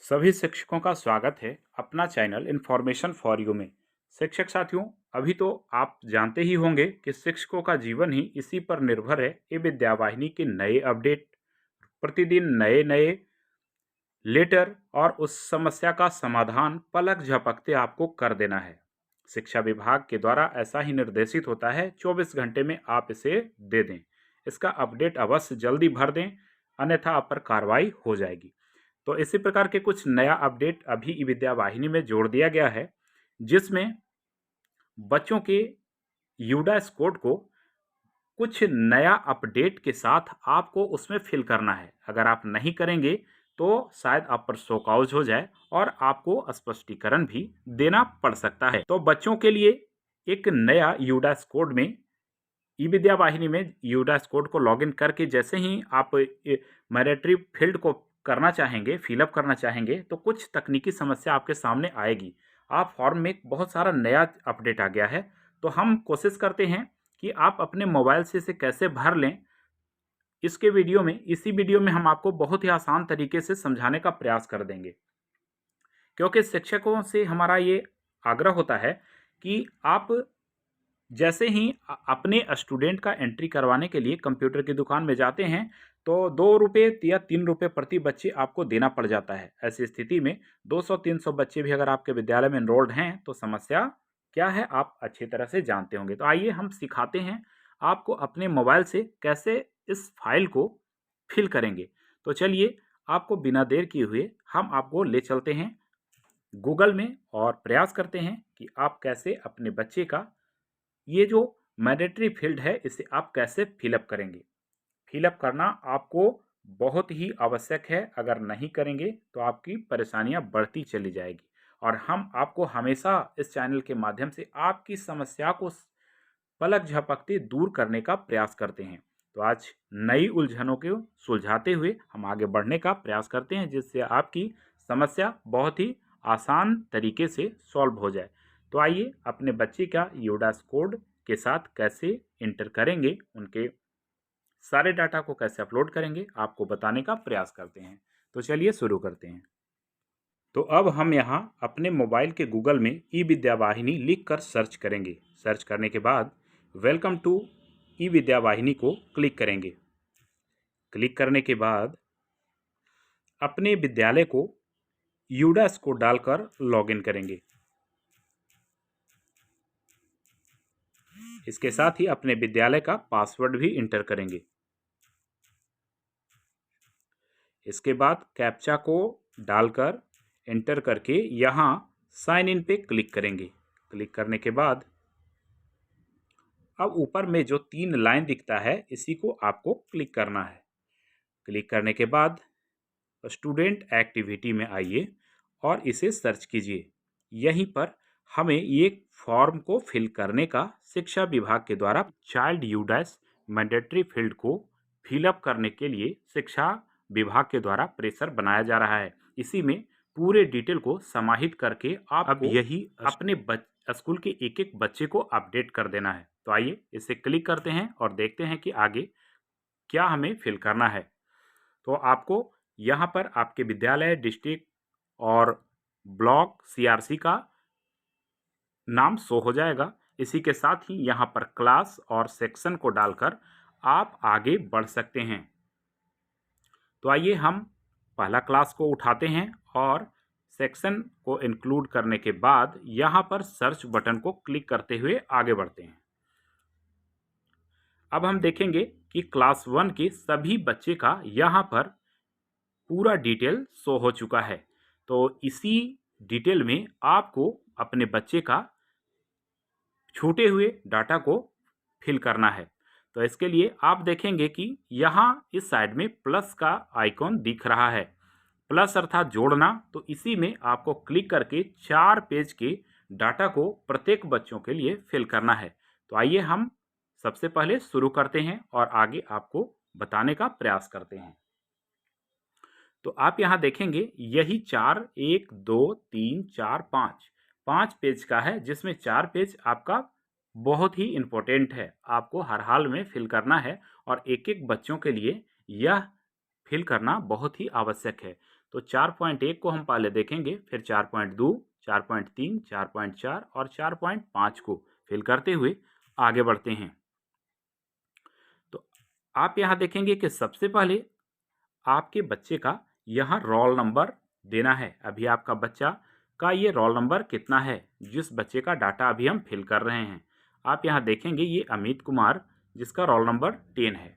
सभी शिक्षकों का स्वागत है अपना चैनल इन्फॉर्मेशन फॉर यू में। शिक्षक साथियों, अभी तो आप जानते ही होंगे कि शिक्षकों का जीवन ही इसी पर निर्भर है। ये विद्यावाहिनी के नए अपडेट, प्रतिदिन नए नए लेटर और उस समस्या का समाधान पलक झपकते आपको कर देना है। शिक्षा विभाग के द्वारा ऐसा ही निर्देशित होता है, 24 घंटे में आप इसे दे दें। इसका अपडेट अवश्य जल्दी भर दें, अन्यथा आप पर कार्रवाई हो जाएगी। तो इसी प्रकार के कुछ नया अपडेट अभी ई विद्या वाहिनी में जोड़ दिया गया है, जिसमें बच्चों के यूडास कोड को कुछ नया अपडेट के साथ आपको उसमें फिल करना है। अगर आप नहीं करेंगे तो शायद आप पर शोकॉज हो जाए और आपको स्पष्टीकरण भी देना पड़ सकता है। तो बच्चों के लिए एक नया यूडास कोड में ई विद्या वाहिनी में यूडास कोड को लॉगिन करके जैसे ही आप मैंडेटरी फील्ड को करना चाहेंगे, फिलअप करना चाहेंगे, तो कुछ तकनीकी समस्या आपके सामने आएगी। आप फॉर्म में बहुत सारा नया अपडेट आ गया है, तो हम कोशिश करते हैं कि आप अपने मोबाइल से इसे कैसे भर लें। इसी वीडियो में हम आपको बहुत ही आसान तरीके से समझाने का प्रयास कर देंगे, क्योंकि शिक्षकों से हमारा ये आग्रह होता है कि आप जैसे ही अपने स्टूडेंट का एंट्री करवाने के लिए कंप्यूटर की दुकान में जाते हैं, तो 2 रुपये या 3 रुपये प्रति बच्चे आपको देना पड़ जाता है। ऐसी स्थिति में 200-300 बच्चे भी अगर आपके विद्यालय में एनरोल्ड हैं तो समस्या क्या है आप अच्छी तरह से जानते होंगे। तो आइए हम सिखाते हैं आपको अपने मोबाइल से कैसे इस फाइल को फिल करेंगे। तो चलिए, आपको बिना देर किए हुए हम आपको ले चलते हैं गूगल में और प्रयास करते हैं कि आप कैसे अपने बच्चे का ये जो मैंडेटरी फील्ड है इसे आप कैसे फिलअप करेंगे। फिलअप करना आपको बहुत ही आवश्यक है। अगर नहीं करेंगे तो आपकी परेशानियां बढ़ती चली जाएगी, और हम आपको हमेशा इस चैनल के माध्यम से आपकी समस्या को पलक झपकते दूर करने का प्रयास करते हैं। तो आज नई उलझनों को सुलझाते हुए हम आगे बढ़ने का प्रयास करते हैं, जिससे आपकी समस्या बहुत ही आसान तरीके से सॉल्व हो जाए। तो आइए अपने बच्चे का यूडास कोड के साथ कैसे इंटर करेंगे, उनके सारे डाटा को कैसे अपलोड करेंगे, आपको बताने का प्रयास करते हैं। तो चलिए शुरू करते हैं। तो अब हम यहाँ अपने मोबाइल के गूगल में ई विद्या वाहिनी लिख कर सर्च करेंगे। सर्च करने के बाद वेलकम टू ई विद्या वाहिनी को क्लिक करेंगे। क्लिक करने के बाद अपने विद्यालय को यूडास को डालकर लॉगिन करेंगे। इसके साथ ही अपने विद्यालय का पासवर्ड भी इंटर करेंगे। इसके बाद कैप्चा को डालकर एंटर करके यहाँ साइन इन पे क्लिक करेंगे। क्लिक करने के बाद अब ऊपर में जो 3 लाइन दिखता है इसी को आपको क्लिक करना है। क्लिक करने के बाद स्टूडेंट एक्टिविटी में आइए और इसे सर्च कीजिए। यहीं पर हमें ये फॉर्म को फिल करने का शिक्षा विभाग के द्वारा चाइल्ड यूडास मैंडेटरी फील्ड को फिलअप करने के लिए शिक्षा विभाग के द्वारा प्रेशर बनाया जा रहा है। इसी में पूरे डिटेल को समाहित करके आप अब यही अपने स्कूल के एक एक बच्चे को अपडेट कर देना है। तो आइए इसे क्लिक करते हैं और देखते हैं कि आगे क्या हमें फिल करना है। तो आपको यहाँ पर आपके विद्यालय, डिस्ट्रिक्ट और ब्लॉक सीआरसी का नाम शो हो जाएगा। इसी के साथ ही यहाँ पर क्लास और सेक्शन को डालकर आप आगे बढ़ सकते हैं। तो आइए हम पहला क्लास को उठाते हैं और सेक्शन को इंक्लूड करने के बाद यहाँ पर सर्च बटन को क्लिक करते हुए आगे बढ़ते हैं। अब हम देखेंगे कि क्लास 1 के सभी बच्चे का यहाँ पर पूरा डिटेल शो हो चुका है। तो इसी डिटेल में आपको अपने बच्चे का छूटे हुए डाटा को फिल करना है। तो इसके लिए आप देखेंगे कि यहाँ इस साइड में प्लस का आइकॉन दिख रहा है, प्लस अर्थात जोड़ना। तो इसी में आपको क्लिक करके 4 पेज के डाटा को प्रत्येक बच्चों के लिए फिल करना है। तो आइए हम सबसे पहले शुरू करते हैं और आगे आपको बताने का प्रयास करते हैं। तो आप यहाँ देखेंगे यही 4, 1, 2, 3, 4, 5 पेज का है, जिसमें 4 पेज आपका बहुत ही इम्पोर्टेंट है, आपको हर हाल में फिल करना है और एक एक बच्चों के लिए यह फिल करना बहुत ही आवश्यक है। तो 4.1 को हम पहले देखेंगे, फिर 4.2, 4.3, 4.4 और 4.5 को फिल करते हुए आगे बढ़ते हैं। तो आप यहाँ देखेंगे कि सबसे पहले आपके बच्चे का यहाँ रोल नंबर देना है। अभी आपका बच्चा का ये रोल नंबर कितना है, जिस बच्चे का डाटा अभी हम फिल कर रहे हैं। आप यहाँ देखेंगे ये अमित कुमार, जिसका रोल नंबर 10 है।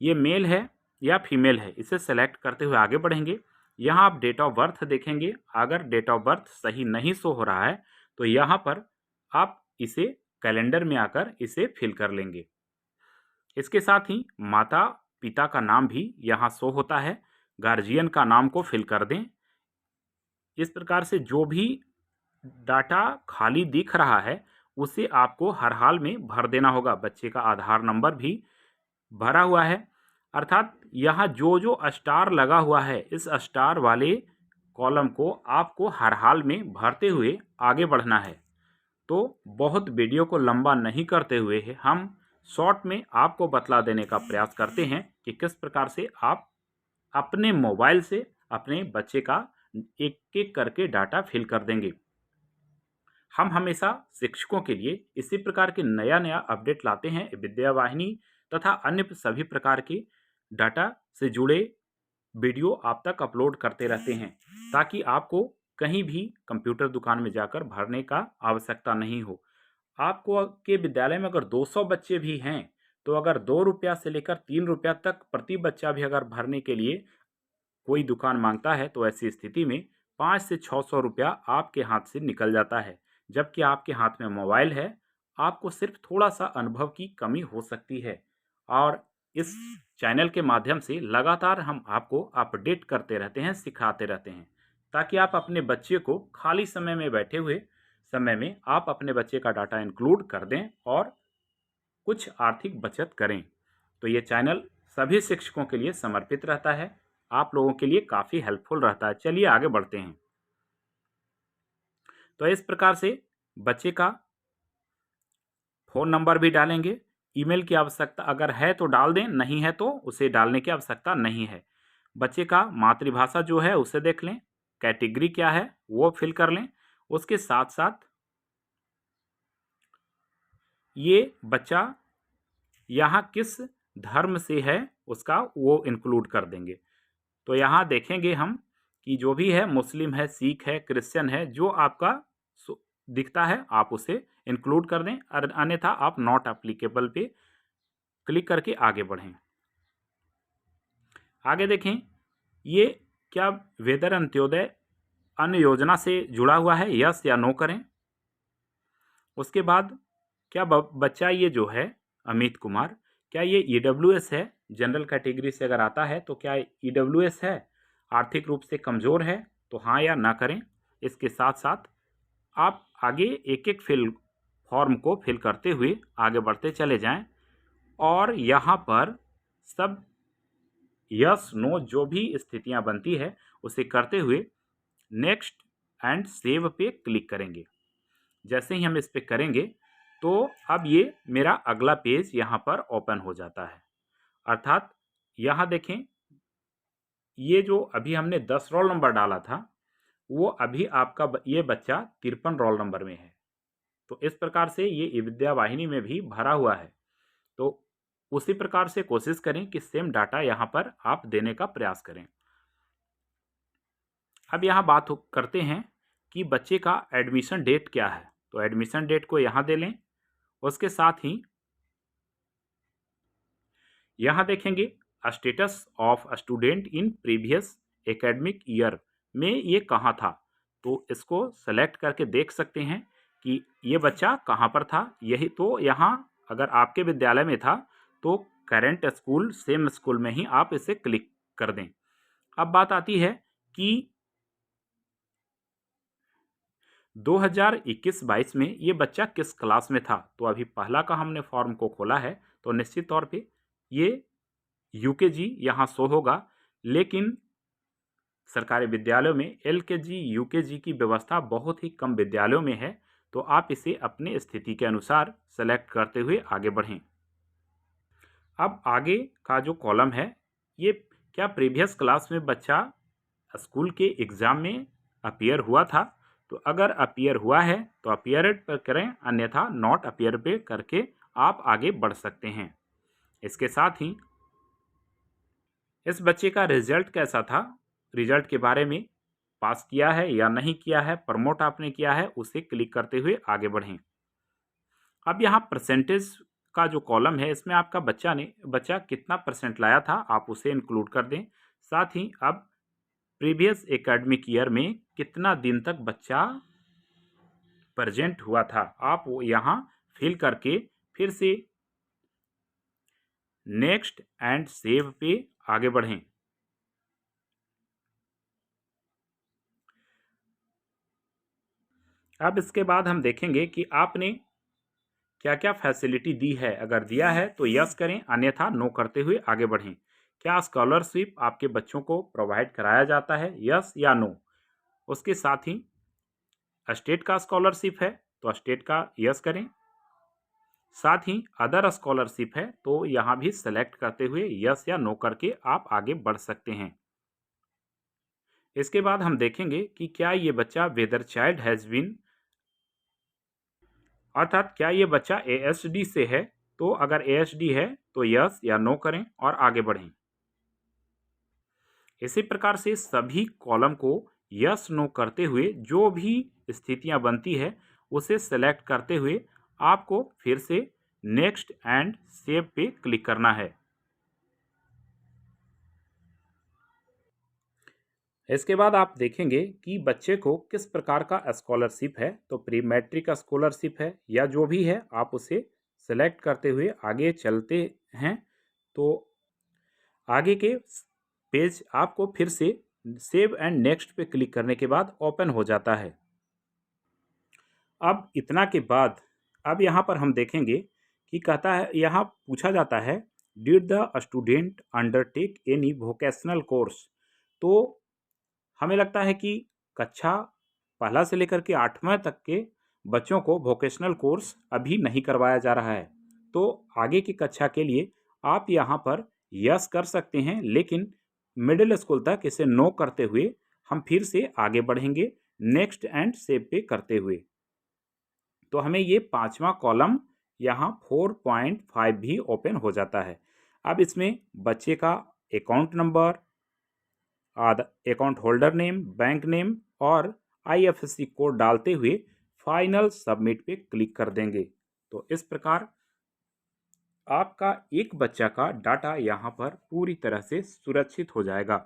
ये मेल है या फीमेल है, इसे सेलेक्ट करते हुए आगे बढ़ेंगे। यहाँ आप डेट ऑफ बर्थ देखेंगे। अगर डेट ऑफ बर्थ सही नहीं शो हो रहा है तो यहाँ पर आप इसे कैलेंडर में आकर इसे फिल कर लेंगे। इसके साथ ही माता पिता का नाम भी यहाँ शो होता है, गार्जियन का नाम को फिल कर दें। इस प्रकार से जो भी डाटा खाली दिख रहा है उसे आपको हर हाल में भर देना होगा। बच्चे का आधार नंबर भी भरा हुआ है, अर्थात यहाँ जो जो स्टार लगा हुआ है इस स्टार वाले कॉलम को आपको हर हाल में भरते हुए आगे बढ़ना है। तो बहुत वीडियो को लंबा नहीं करते हुए हम शॉर्ट में आपको बतला देने का प्रयास करते हैं कि किस प्रकार से आप अपने मोबाइल से अपने बच्चे का एक एक करके डाटा फिल कर देंगे। हम हमेशा शिक्षकों के लिए इसी प्रकार के नया नया अपडेट लाते हैं। विद्या वाहिनी तथा अन्य सभी प्रकार के डाटा से जुड़े वीडियो आप तक अपलोड करते रहते हैं, ताकि आपको कहीं भी कंप्यूटर दुकान में जाकर भरने का आवश्यकता नहीं हो। आपको के विद्यालय में अगर 200 बच्चे भी हैं तो अगर 2 रुपया से लेकर 3 रुपया तक प्रति बच्चा भी अगर भरने के लिए कोई दुकान मांगता है तो ऐसी स्थिति में 500 से 600 रुपया आपके हाथ से निकल जाता है। जबकि आपके हाथ में मोबाइल है, आपको सिर्फ थोड़ा सा अनुभव की कमी हो सकती है। और इस चैनल के माध्यम से लगातार हम आपको अपडेट करते रहते हैं, सिखाते रहते हैं, ताकि आप अपने बच्चे को खाली समय में बैठे हुए समय में आप अपने बच्चे का डाटा इंक्लूड कर दें और कुछ आर्थिक बचत करें। तो ये चैनल सभी शिक्षकों के लिए समर्पित रहता है, आप लोगों के लिए काफ़ी हेल्पफुल रहता है। चलिए आगे बढ़ते हैं। तो इस प्रकार से बच्चे का फ़ोन नंबर भी डालेंगे। ईमेल की आवश्यकता अगर है तो डाल दें, नहीं है तो उसे डालने की आवश्यकता नहीं है। बच्चे का मातृभाषा जो है उसे देख लें, कैटेगरी क्या है वो फिल कर लें। उसके साथ साथ ये बच्चा यहाँ किस धर्म से है उसका वो इंक्लूड कर देंगे। तो यहाँ देखेंगे हम कि जो भी है, मुस्लिम है, सिख है, क्रिश्चियन है, जो आपका दिखता है आप उसे इंक्लूड कर दें, अन्यथा आप नॉट एप्लीकेबल पे क्लिक करके आगे बढ़ें। आगे देखें, ये क्या वेदर अंत्योदय अन्न योजना से जुड़ा हुआ है, यस या नो करें। उसके बाद क्या बच्चा ये जो है अमित कुमार, क्या ये EWS है, जनरल कैटेगरी से अगर आता है तो क्या EWS है, आर्थिक रूप से कमज़ोर है, तो हाँ या ना करें। इसके साथ साथ आप आगे एक एक फॉर्म को फिल करते हुए आगे बढ़ते चले जाएं और यहाँ पर सब यस नो जो भी स्थितियाँ बनती है उसे करते हुए नेक्स्ट एंड सेव पे क्लिक करेंगे। जैसे ही हम इस पे करेंगे तो अब ये मेरा अगला पेज यहाँ पर ओपन हो जाता है। अर्थात यहाँ देखें, ये जो अभी हमने 10 रोल नंबर डाला था वो अभी आपका ये बच्चा 53 रोल नंबर में है। तो इस प्रकार से ये विद्या वाहिनी में भी भरा हुआ है। तो उसी प्रकार से कोशिश करें कि सेम डाटा यहाँ पर आप देने का प्रयास करें। अब यहाँ बात करते हैं कि बच्चे का एडमिशन डेट क्या है। तो एडमिशन डेट को यहाँ दे लें। उसके साथ ही यहाँ देखेंगे status of student in previous academic year में ये कहाँ था, तो इसको सेलेक्ट करके देख सकते हैं कि ये बच्चा कहाँ पर था। यही तो यहाँ अगर आपके विद्यालय में था तो करेंट स्कूल सेम स्कूल में ही आप इसे क्लिक कर दें। अब बात आती है कि 2021-22 में ये बच्चा किस क्लास में था। तो अभी पहला का हमने फॉर्म को खोला है तो निश्चित तौर पे ये UKG यहाँ शो होगा, लेकिन सरकारी विद्यालयों में LKG UKG की व्यवस्था बहुत ही कम विद्यालयों में है। तो आप इसे अपने स्थिति के अनुसार सेलेक्ट करते हुए आगे बढ़ें। अब आगे का जो कॉलम है, ये क्या प्रीवियस क्लास में बच्चा स्कूल के एग्ज़ाम में अपीयर हुआ था, तो अगर अपीयर हुआ है तो अपीयर्ड पर करें, अन्यथा नॉट अपीयर पे करके आप आगे बढ़ सकते हैं। इसके साथ ही इस बच्चे का रिजल्ट कैसा था, रिजल्ट के बारे में, पास किया है या नहीं किया है, प्रमोट आपने किया है, उसे क्लिक करते हुए आगे बढ़ें। अब यहाँ परसेंटेज का जो कॉलम है, इसमें आपका बच्चा कितना परसेंट लाया था आप उसे इंक्लूड कर दें। साथ ही अब प्रीवियस एकेडमिक ईयर में कितना दिन तक बच्चा प्रेजेंट हुआ था, आप वो यहाँ फिल करके फिर से नेक्स्ट एंड सेव पे आगे बढ़ें। अब इसके बाद हम देखेंगे कि आपने क्या क्या फैसिलिटी दी है। अगर दिया है तो यस करें, अन्यथा नो करते हुए आगे बढ़ें। क्या स्कॉलरशिप आपके बच्चों को प्रोवाइड कराया जाता है, यस या नो। उसके साथ ही स्टेट का स्कॉलरशिप है तो स्टेट का यस करें। साथ ही अदर स्कॉलरशिप है तो यहाँ भी सेलेक्ट करते हुए यस या नो करके आप आगे बढ़ सकते हैं। इसके बाद हम देखेंगे कि क्या ये बच्चा वेदर चाइल्ड हैज़ बीन, अर्थात क्या ये बच्चा एएसडी से है। तो अगर एएसडी है तो यस या नो करें और आगे बढ़ें। इसी प्रकार से सभी कॉलम को यस नो करते हुए जो भी स्थितियां बनती है उसे सेलेक्ट करते हुए आपको फिर से नेक्स्ट एंड सेव पे क्लिक करना है। इसके बाद आप देखेंगे कि बच्चे को किस प्रकार का स्कॉलरशिप है, तो प्री मैट्रिक स्कॉलरशिप है या जो भी है आप उसे सेलेक्ट करते हुए आगे चलते हैं। तो आगे के पेज आपको फिर से सेव एंड नेक्स्ट पे क्लिक करने के बाद ओपन हो जाता है। अब इतना के बाद अब यहाँ पर हम देखेंगे कि कहता है, यहाँ पूछा जाता है did the student undertake any vocational course. तो हमें लगता है कि कक्षा पहला से लेकर के 8वां तक के बच्चों को वोकेशनल कोर्स अभी नहीं करवाया जा रहा है। तो आगे की कक्षा के लिए आप यहाँ पर यस कर सकते हैं, लेकिन मिडिल स्कूल तक इसे नो करते हुए हम फिर से आगे बढ़ेंगे नेक्स्ट एंड सेव पे करते हुए। तो हमें ये 5वां कॉलम यहाँ 4.5 भी ओपन हो जाता है। अब इसमें बच्चे का account number, account holder name, bank name और आईएफएससी कोड डालते हुए फाइनल सबमिट पे क्लिक कर देंगे। तो इस प्रकार आपका एक बच्चा का डाटा यहाँ पर पूरी तरह से सुरक्षित हो जाएगा।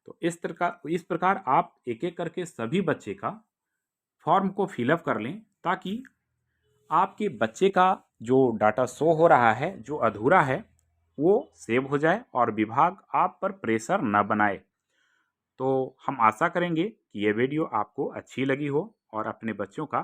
तो इस प्रकार आप एक एक करके सभी बच्चे का फॉर्म को फिलअप कर लें, ताकि आपके बच्चे का जो डाटा शो हो रहा है जो अधूरा है वो सेव हो जाए और विभाग आप पर प्रेशर न बनाए। तो हम आशा करेंगे कि ये वीडियो आपको अच्छी लगी हो और अपने बच्चों का